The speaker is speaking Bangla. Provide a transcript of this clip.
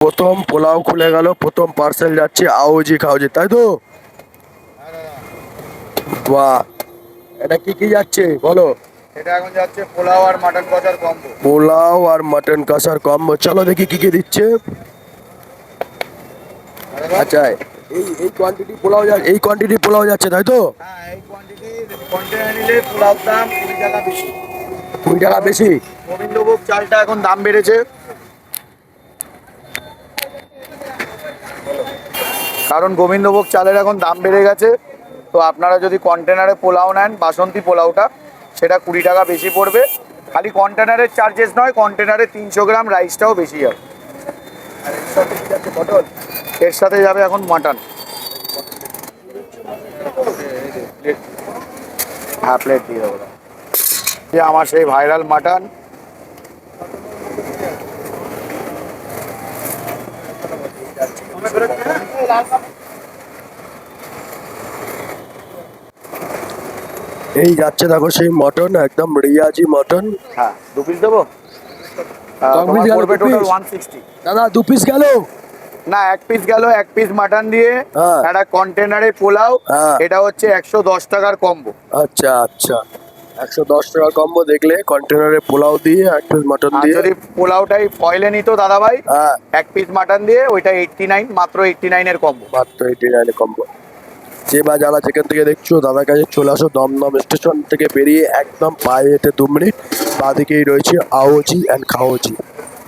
প্রথম পোলাও খুলে গেল, প্রথম পার্সেল যাচ্ছে আওজি খাওজি, তাই তো? বাহ, এটা কি কি যাচ্ছে বলো? এটা এখন যাচ্ছে পোলাও আর মাটন কষার কম্বো। পোলাও আর মাটন কষার কম্বো। চলো দেখি কি কি দিচ্ছে। আচ্ছা, এই কোয়ান্টিটি পোলাও যাচ্ছে, তাই তো? হ্যাঁ, এই কোয়ান্টিটি কন্টেনার নিলে পোলাও দাম 20 টাকা বেশি। 20 টাকা বেশি? গোবিন্দভোগ চালটা এখন দাম বেড়েছে, কারণ গোবিন্দভোগ চালের এখন দাম বেড়ে গেছে। তো আপনারা যদি কন্টেনারে পোলাও নেন, বাসন্তী পোলাওটা, সেটা 20 টাকা বেশি পড়বে। খালি কন্টেনারের চার্জেস নয়, কন্টেনারে 300 গ্রাম রাইসটাও বেশি যাবে। আর এর সাথে কি যাচ্ছে? পটল? এর সাথে যাবে এখন মাটন। হ্যাঁ, প্লেট দিয়ে দেবো। যে আমার সেই ভাইরাল মাটন। এই যাচ্ছে দেখো সেই মটন, একদম রিয়াজি মটন। হ্যাঁ, 2 পিস দেবো। কম তোমার পিস গেল? পড়বে 2 টোটাল পিস? 160। দাদা 2 পিস গেল? না, 1 পিস গেল। 1 পিস মাটন দিয়ে হ্যাঁ একটা কন্টেনারে পোলাও। হ্যাঁ। এটা হচ্ছে 110 টাকার কম্বো। আচ্ছা আচ্ছা, 110 টাকার কম্বো দেখলে, কন্টেনারে পোলাও দিয়ে 1 পিস মটন আর দিয়ে। যদি পোলাওটাই ফয়েলে নিত দাদা ভাই, হ্যাঁ, 1 পিস মাটন দিয়ে ওইটা 89, মাত্র 89 এর কম্বো। মাত্র 89 কম্বো। যে বা যারা যেখান থেকে দেখছো, দাদার কাছে চলে আসো। দমদম স্টেশন থেকে বেরিয়ে একদম পায়ে হেঁটে 2 মিনিট বাঁ দিকেই রয়েছে আওজি অ্যান্ড খাওজি।